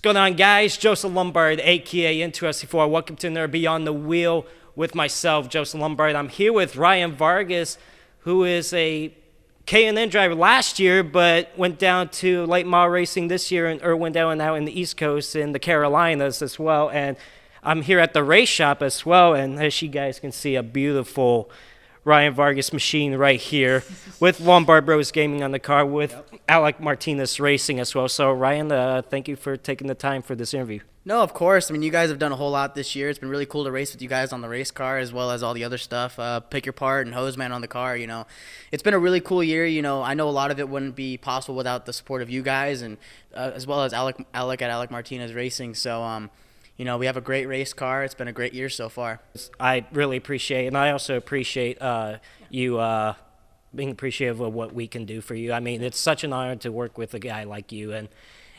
What's going on, guys? Joseph Lombard, a.k.a. Into64. Welcome to another Beyond the Wheel with myself, Joseph Lombard. I'm here with Ryan Vargas, who is a K&N driver last year, but went down to late model racing this year, or went down and out in the East Coast in the Carolinas as well. And I'm here at the race shop as well, and as you guys can see, a beautiful Ryan Vargas machine right here with Lombard Bros Gaming on the car with Alec Martinez Racing as well. So, Ryan, thank you for taking the time for this interview. No, of course. I mean, you guys have done a whole lot this year. It's been really cool to race with you guys on the race car as well as all the other stuff. Pick your part and hose man on the car, It's been a really cool year. I know a lot of it wouldn't be possible without the support of you guys and as well as Alec at Alec Martinez Racing. So, we have a great race car. It's been a great year so far. I really appreciate it, and I also appreciate you being appreciative of what we can do for you. I mean, it's such an honor to work with a guy like you, and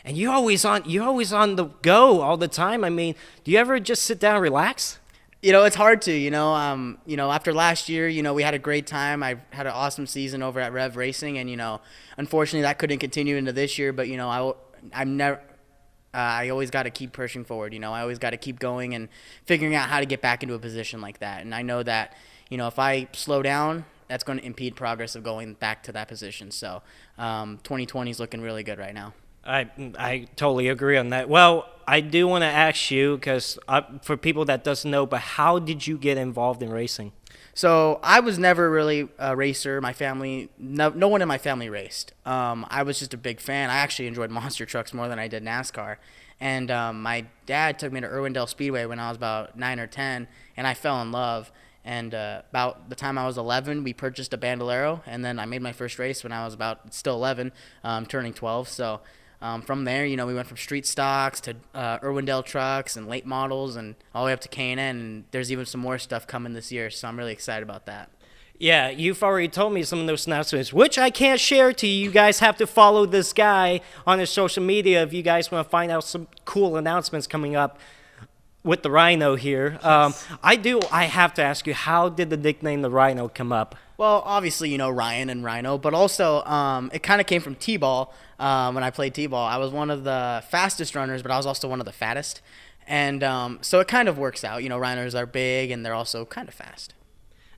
you're always on the go all the time. I mean, do you ever just sit down and relax? It's hard to, after last year, we had a great time. I had an awesome season over at Rev Racing, and, unfortunately that couldn't continue into this year, but, I always got to keep pushing forward. I always got to keep going and figuring out how to get back into a position like that. And I know that, if I slow down, that's going to impede progress of going back to that position. So 2020 is looking really good right now. I totally agree on that. Well, I do want to ask you, because for people that doesn't know, but how did you get involved in racing? So I was never really a racer. My family, no one in my family raced. I was just a big fan. I actually enjoyed monster trucks more than I did NASCAR. And my dad took me to Irwindale Speedway when I was about 9 or 10, and I fell in love. And about the time I was 11, we purchased a Bandolero, and then I made my first race when I was still 11, turning 12. So from there, we went from street stocks to Irwindale trucks and late models and all the way up to K&N, and there's even some more stuff coming this year, so I'm really excited about that. Yeah, you've already told me some of those announcements, which I can't share to you. You guys have to follow this guy on his social media if you guys want to find out some cool announcements coming up with the Rhino here. I have to ask you, how did the nickname the Rhino come up? Well, obviously, Ryan and Rhino, but also it kind of came from T-ball. When I played T-ball, I was one of the fastest runners, but I was also one of the fattest. And so it kind of works out. Rhinos are big, and they're also kind of fast.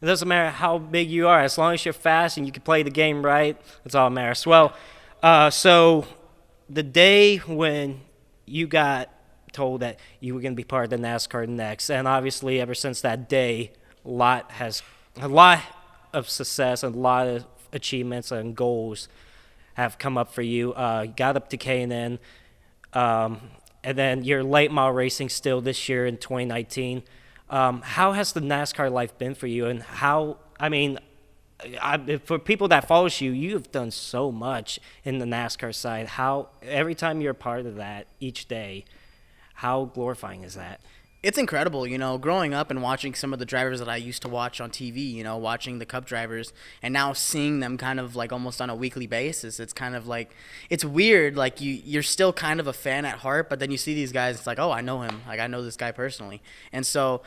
It doesn't matter how big you are. As long as you're fast and you can play the game right, that's all that matters. Well, so the day when you got told that you were going to be part of the NASCAR next, and obviously ever since that day, a lot of success and a lot of achievements and goals have come up for you. You got up to K&N, and then you're late model racing still this year in 2019. How has the NASCAR life been for you? And for people that follows you, you've done so much in the NASCAR side. How every time you're a part of that each day, how glorifying is that? It's incredible, growing up and watching some of the drivers that I used to watch on TV, watching the Cup drivers and now seeing them kind of like almost on a weekly basis. It's kind of like, it's weird. Like you're still kind of a fan at heart, but then you see these guys, it's like, oh, I know him. Like I know this guy personally. And so,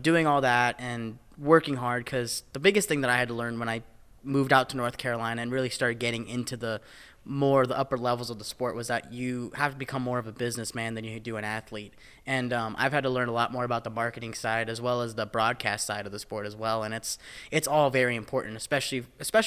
doing all that and working hard, because the biggest thing that I had to learn when I moved out to North Carolina and really started getting into the upper levels of the sport was that you have to become more of a businessman than you do an athlete. And I've had to learn a lot more about the marketing side as well as the broadcast side of the sport as well. And it's all very important, especially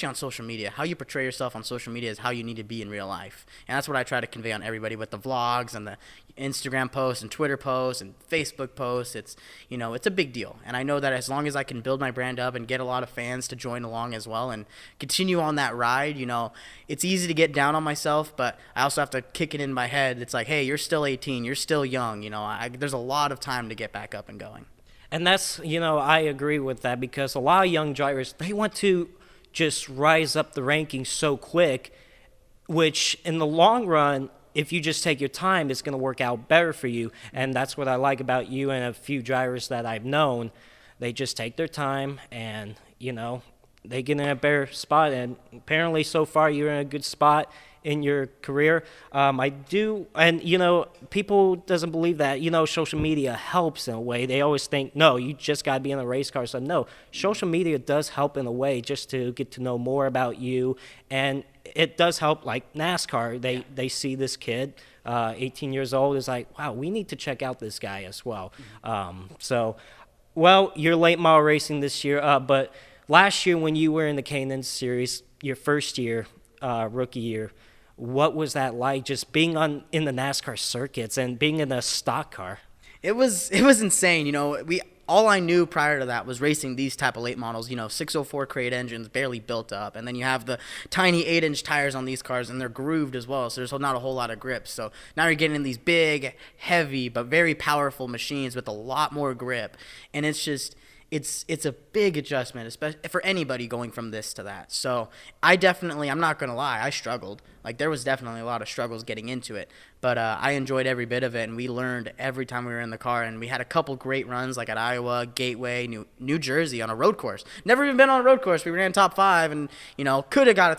on social media. How you portray yourself on social media is how you need to be in real life. And that's what I try to convey on everybody with the vlogs and the Instagram posts and Twitter posts and Facebook posts. It's a big deal. And I know that as long as I can build my brand up and get a lot of fans to join along as well and continue on that ride, it's easy to get down on myself, but I also have to kick it in my head. It's like, hey, you're still 18, you're still young, there's a lot of time to get back up and going. And that's, I agree with that, because a lot of young drivers, they want to just rise up the rankings so quick, which in the long run, if you just take your time, it's going to work out better for you. And that's what I like about you and a few drivers that I've known. They just take their time and, they get in a better spot. And apparently, so far, you're in a good spot in your career. I do, and people doesn't believe that. Social media helps in a way. They always think, no, you just got to be in a race car. So no, social media does help in a way just to get to know more about you, and it does help. Like NASCAR, they see this kid, 18 years old, is like, wow, we need to check out this guy as well. Well, you're late model racing this year, but last year when you were in the K&N Series, your first year, rookie year, what was that like, just being in the NASCAR circuits and being in a stock car? It was insane. All I knew prior to that was racing these type of late models. 604 crate engines, barely built up, and then you have the tiny 8-inch tires on these cars, and they're grooved as well. So there's not a whole lot of grip. So now you're getting in these big, heavy, but very powerful machines with a lot more grip, and it's just. It's a big adjustment, especially for anybody going from this to that. So I'm not going to lie, I struggled. Like, there was definitely a lot of struggles getting into it. But I enjoyed every bit of it, and we learned every time we were in the car. And we had a couple great runs, like at Iowa, Gateway, New Jersey on a road course. Never even been on a road course. We ran top 5, and, should have got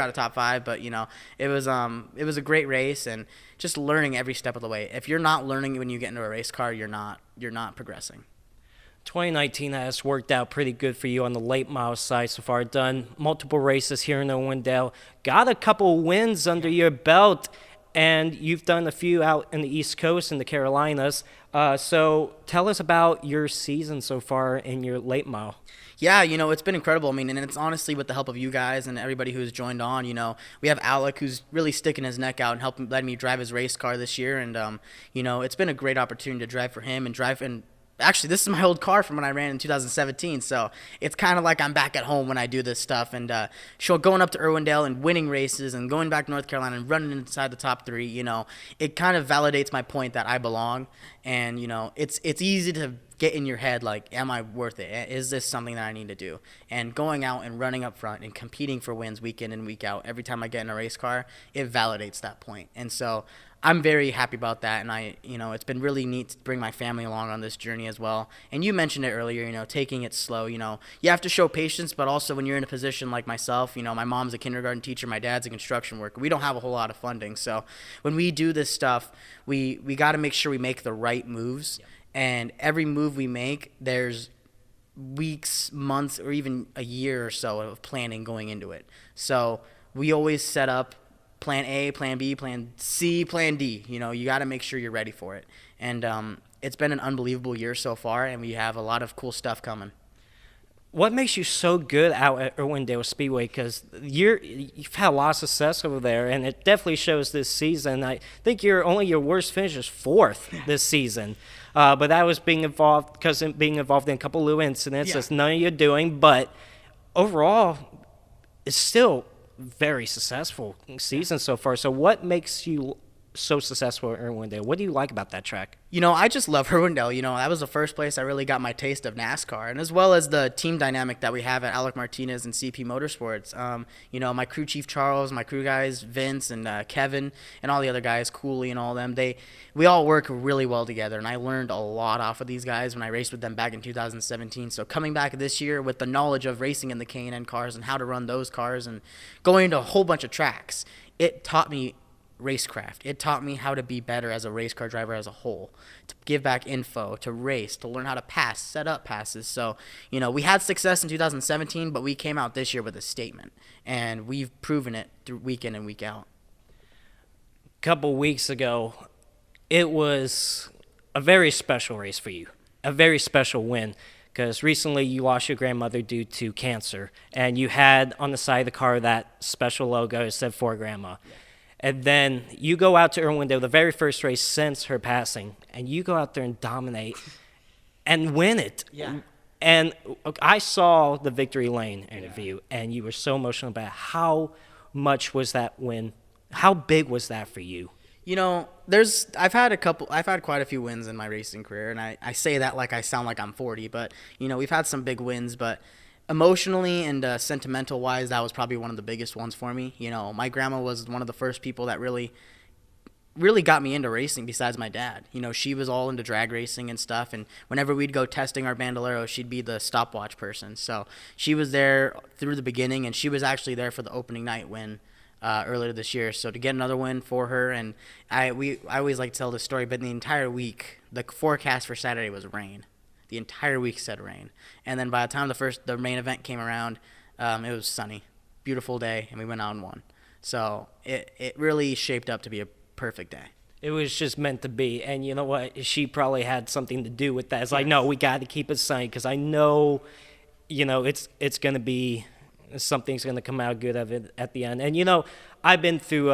a top 5. But, it was a great race, and just learning every step of the way. If you're not learning when you get into a race car, you're not progressing. 2019 has worked out pretty good for you on the late model side so far. Done multiple races here in Irwindale. Got a couple wins under your belt, and you've done a few out in the East Coast and the Carolinas. So tell us about your season so far in your late model. Yeah, it's been incredible. I mean, and it's honestly with the help of you guys and everybody who's joined on. We have Alec, who's really sticking his neck out and letting me drive his race car this year. And, it's been a great opportunity to drive for him and actually, this is my old car from when I ran in 2017, so it's kind of like I'm back at home when I do this stuff. And going up to Irwindale and winning races and going back to North Carolina and running inside the top 3, it kind of validates my point that I belong. And, it's easy to get in your head, like, am I worth it? Is this something that I need to do? And going out and running up front and competing for wins week in and week out, every time I get in a race car, it validates that point. And so I'm very happy about that, and it's been really neat to bring my family along on this journey as well. And you mentioned it earlier, taking it slow. You have to show patience, but also when you're in a position like myself, my mom's a kindergarten teacher, my dad's a construction worker. We don't have a whole lot of funding, so when we do this stuff, we got to make sure we make the right moves. Yeah. And every move we make, there's weeks, months, or even a year or so of planning going into it. So we always set up plan A, plan B, plan C, plan D. You got to make sure you're ready for it. And it's been an unbelievable year so far, and we have a lot of cool stuff coming. What makes you so good out at Irwindale Speedway? Because you've had a lot of success over there, and it definitely shows this season. I think your worst finish is 4th this season. But that was being involved in a couple of little incidents. Yeah. That's none of your doing, but overall, it's still very successful season so far. So what makes you so successful at Irwindale? What do you like about that track? I just love Irwindale. That was the first place I really got my taste of NASCAR, and as well as the team dynamic that we have at Alec Martinez and CP Motorsports. My crew chief Charles, my crew guys Vince and Kevin, and all the other guys, Cooley and all of them. We all work really well together, and I learned a lot off of these guys when I raced with them back in 2017. So coming back this year with the knowledge of racing in the K&N cars and how to run those cars and going to a whole bunch of tracks, it taught me racecraft. It taught me how to be better as a race car driver as a whole, to give back info, to race, to learn how to pass, set up passes. So, we had success in 2017, but we came out this year with a statement, and we've proven it through week in and week out. A couple weeks ago, it was a very special race for you, a very special win, because recently you lost your grandmother due to cancer, and you had on the side of the car that special logo that said "For Grandma." Yeah. And then you go out to Irwindale, the very first race since her passing, and you go out there and dominate and win it. Yeah. And I saw the Victory Lane interview, and you were so emotional about it. How much was that win? How big was that for you? I've had quite a few wins in my racing career, and I say that like I sound like I'm 40, but, we've had some big wins, but emotionally and sentimental wise, that was probably one of the biggest ones for me. My grandma was one of the first people that really really got me into racing besides my dad. You know, she was all into drag racing and stuff, and whenever we'd go testing our Bandolero, she'd be the stopwatch person. So she was there through the beginning, and she was actually there for the opening night win earlier this year. So to get another win for her, and I always like to tell this story, but the entire week, the forecast for Saturday was rain. The entire week said rain, and then by the time the main event came around, it was sunny, beautiful day, and we went out and won. So it really shaped up to be a perfect day. It was just meant to be. And you know what? She probably had something to do with that. It's like, no, we got to keep it sunny because I know, it's going to be something's going to come out good of it at the end. And, I've been through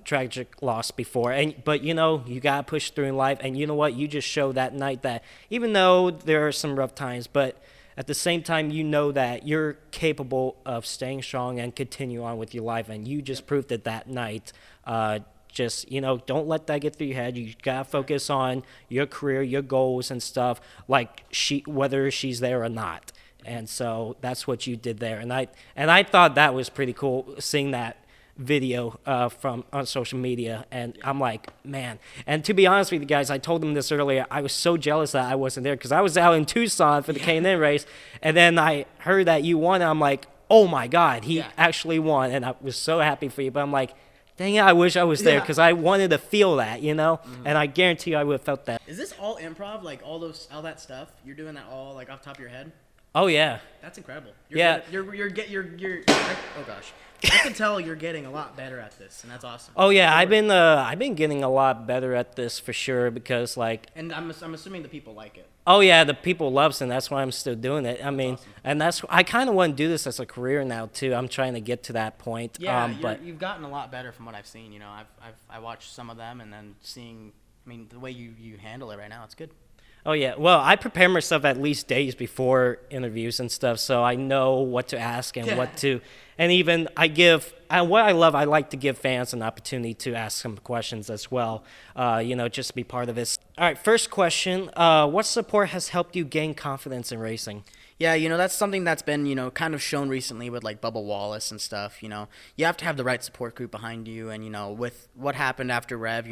tragic loss before. But, you got to push through in life. And you know what? You just showed that night that even though there are some rough times, but at the same time, you know that you're capable of staying strong and continue on with your life. And you just proved it that night. Don't let that get through your head. You gotta focus on your career, your goals and stuff, like whether she's there or not. And so that's what you did there. And I thought that was pretty cool, seeing that video from on social media. And I'm like, man. And to be honest with you guys, I told them this earlier. I was so jealous that I wasn't there because I was out in Tucson for the K&N race, and then I heard that you won. And I'm like, oh my God, he actually won, and I was so happy for you. But I'm like, dang it, I wish I was there because I wanted to feel that, Mm-hmm. And I guarantee you I would have felt that. Is this all improv? Like all that stuff? You're doing that all like off the top of your head? Oh yeah. That's incredible. Yeah. You're oh gosh. I can tell you're getting a lot better at this, and that's awesome. Oh yeah, I've been getting a lot better at this for sure because And I'm assuming the people like it. oh yeah, the people loves it, and that's why I'm still doing it. I mean, awesome. and I kind of want to do this as a career now too. I'm trying to get to that point. Yeah, but you've gotten a lot better from what I've seen. I watched some of them, and then seeing, the way you handle it right now, it's good. Oh, yeah. Well, I prepare myself at least days before interviews and stuff, so I know what to ask and what to – and even what I love, I like to give fans an opportunity to ask some questions as well, just to be part of it. All right, first question. What support has helped you gain confidence in racing? Yeah, that's something that's been, kind of shown recently with, like, Bubba Wallace and stuff, You have to have the right support group behind you, and, with what happened after Rev,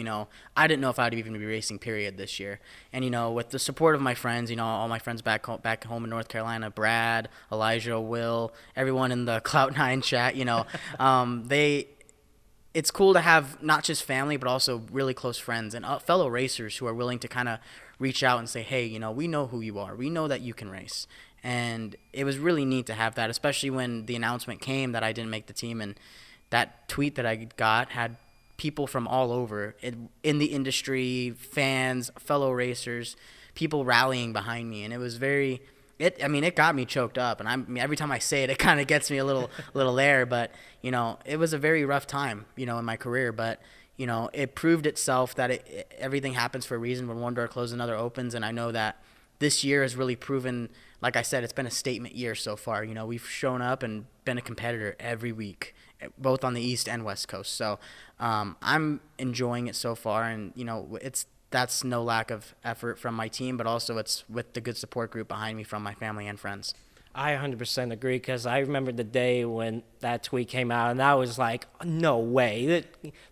I didn't know if I'd even be racing, period, this year. And, with the support of my friends, all my friends back home in North Carolina, Brad, Elijah, Will, everyone in the Clout9 chat, it's cool to have not just family, but also really close friends and fellow racers who are willing to kind of reach out and say, hey, we know who you are. We know that you can race. And it was really neat to have that, especially when the announcement came that I didn't make the team. And that tweet that I got had people from all over in the industry, fans, fellow racers, people rallying behind me. And it was it got me choked up. And every time I say it, it kind of gets me a little there. But, it was a very rough time, in my career. But, it proved itself that everything happens for a reason. When one door closes, another opens. And I know that this year has really proven, like I said, it's been a statement year so far. We've shown up and been a competitor every week, both on the East and West Coast. So I'm enjoying it so far, and that's no lack of effort from my team, but also it's with the good support group behind me from my family and friends. I 100% agree because I remember the day when that tweet came out, and I was like, no way.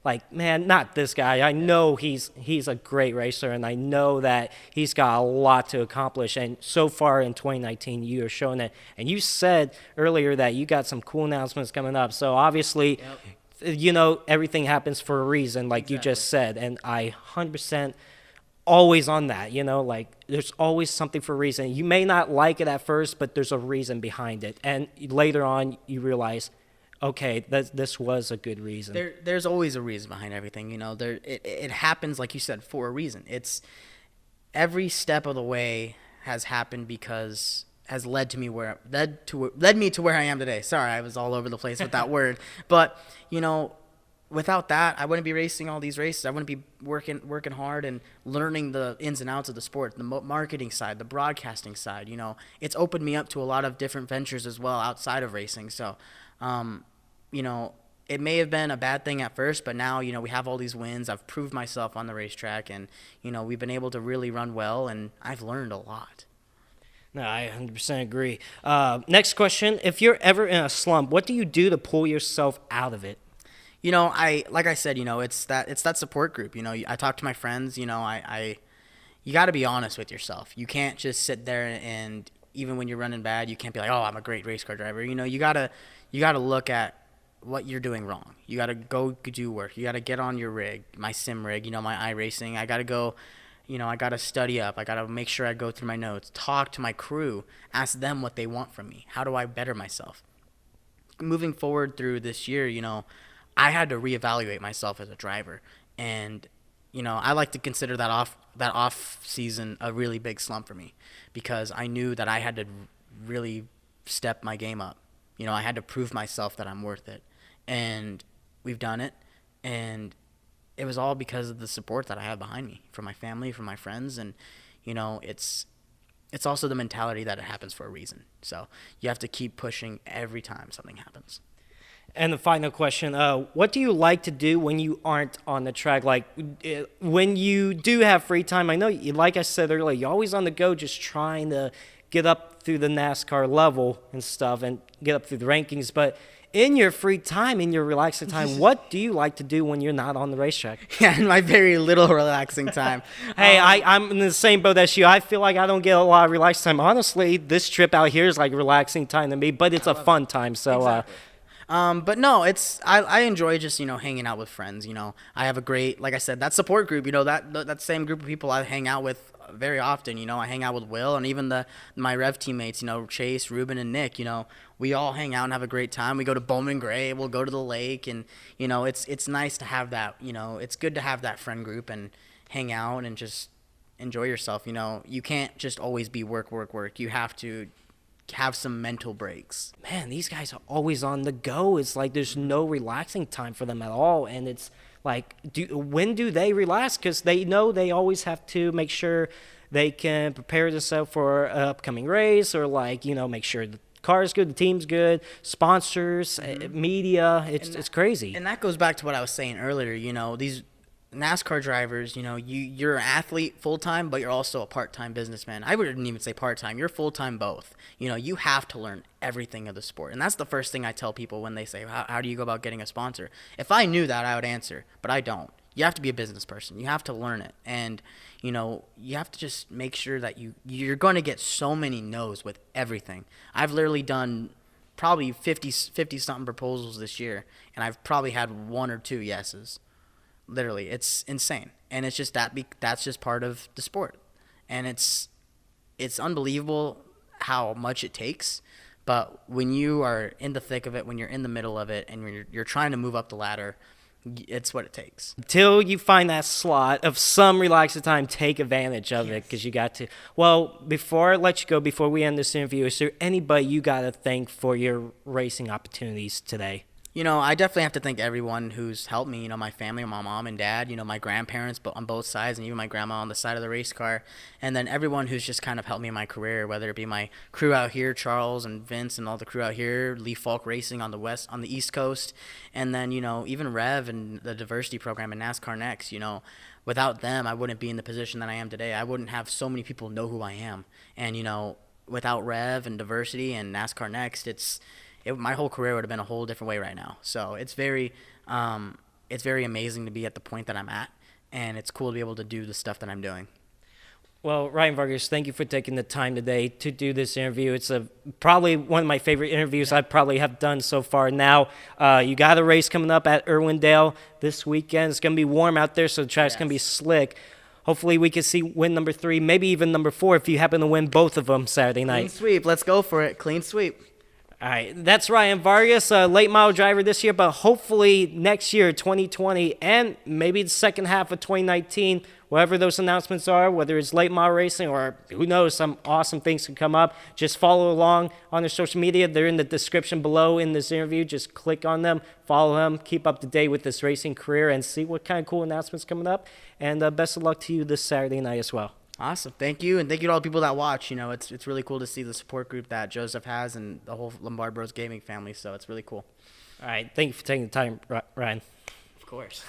Like, man, not this guy. I know he's a great racer, and I know that he's got a lot to accomplish. And so far in 2019, you are showing it. And you said earlier that you got some cool announcements coming up. So obviously, everything happens for a reason, like you just said. And I 100% always on that, like there's always something for a reason. You may not like it at first, but there's a reason behind it. And later on you realize, okay, this was a good reason. There's always a reason behind everything, it happens, like you said, for a reason. It's every step of the way has happened because has led to me led me to where I am today. Sorry, I was all over the place with that word. But, without that, I wouldn't be racing all these races. I wouldn't be working hard and learning the ins and outs of the sport, the marketing side, the broadcasting side. It's opened me up to a lot of different ventures as well outside of racing. So, it may have been a bad thing at first, but now, we have all these wins. I've proved myself on the racetrack, and, we've been able to really run well, and I've learned a lot. No, I 100% agree. Next question. If you're ever in a slump, what do you do to pull yourself out of it? Like I said, it's that support group. I talk to my friends. You got to be honest with yourself. You can't just sit there and even when you're running bad, you can't be like, oh, I'm a great race car driver. You gotta look at what you're doing wrong. You gotta go do work. You gotta get on your rig, my sim rig, my iRacing. I gotta go. I gotta study up. I gotta make sure I go through my notes, talk to my crew, ask them what they want from me. How do I better myself? Moving forward through this year, I had to reevaluate myself as a driver, and I like to consider that off season a really big slump for me because I knew that I had to really step my game up. I had to prove myself that I'm worth it, and we've done it, and it was all because of the support that I have behind me from my family, from my friends, and it's also the mentality that it happens for a reason. So you have to keep pushing every time something happens. And the final question, what do you like to do when you aren't on the track? Like, when you do have free time, I know, like I said earlier, you're always on the go just trying to get up through the NASCAR level and stuff and get up through the rankings. But in your free time, in your relaxing time, what do you like to do when you're not on the racetrack? Yeah, in my very little relaxing time. Hey, I'm in the same boat as you. I feel like I don't get a lot of relaxed time. Honestly, this trip out here is like relaxing time to me, but it's a fun time. So, Exactly. But no, I enjoy just hanging out with friends. I have a great, like I said, that support group. That same group of people I hang out with very often. I hang out with Will and even my Rev teammates. Chase, Ruben, and Nick. We all hang out and have a great time. We go to Bowman Gray. We'll go to the lake, and it's nice to have that. It's good to have that friend group and hang out and just enjoy yourself. You can't just always be work, work, work. You have to have some mental breaks. Man, these guys are always on the go. It's like there's no relaxing time for them at all. And it's like, when do they relax? Because they know they always have to make sure they can prepare themselves for an upcoming race or make sure the car is good, the team's good, sponsors, media. It's crazy. And that goes back to what I was saying earlier. These NASCAR drivers, you're an athlete full-time, but you're also a part-time businessman. I wouldn't even say part-time. You're full-time both. You have to learn everything of the sport. And that's the first thing I tell people when they say, how do you go about getting a sponsor? If I knew that, I would answer, but I don't. You have to be a business person. You have to learn it. And, you have to just make sure that you're going to get so many no's with everything. I've literally done probably 50-something proposals this year, and I've probably had one or two yeses. Literally, it's insane, and it's just that's just part of the sport, and it's unbelievable how much it takes. But when you are in the thick of it, when you're in the middle of it, and when you're trying to move up the ladder, it's what it takes. Until you find that slot of some relaxing time, take advantage of it because you got to. Well, before I let you go, before we end this interview, is there anybody you got to thank for your racing opportunities today? I definitely have to thank everyone who's helped me, my family, my mom and dad, my grandparents on both sides, and even my grandma on the side of the race car, and then everyone who's just kind of helped me in my career, whether it be my crew out here, Charles and Vince and all the crew out here, Lee Falk Racing on the East Coast, and then, even Rev and the diversity program in NASCAR Next. Without them, I wouldn't be in the position that I am today. I wouldn't have so many people know who I am, and, without Rev and diversity and NASCAR Next, my whole career would have been a whole different way right now. So it's very amazing to be at the point that I'm at, and it's cool to be able to do the stuff that I'm doing. Well, Ryan Vargas, thank you for taking the time today to do this interview. It's probably one of my favorite interviews I probably have done so far. Now, you got a race coming up at Irwindale this weekend. It's going to be warm out there, so the track's going to be slick. Hopefully we can see win number 3, maybe even number 4 if you happen to win both of them Saturday night. Clean sweep. Let's go for it. Clean sweep. All right, that's Ryan Vargas, a late model driver this year, but hopefully next year, 2020, and maybe the second half of 2019, whatever those announcements are, whether it's late model racing or who knows, some awesome things can come up. Just follow along on their social media. They're in the description below in this interview. Just click on them, follow them, keep up to date with this racing career, and see what kind of cool announcements coming up. And best of luck to you this Saturday night as well. Awesome. Thank you, and thank you to all the people that watch. It's really cool to see the support group that Joseph has and the whole Lombard Bros Gaming family, so it's really cool. All right. Thank you for taking the time, Ryan. Of course.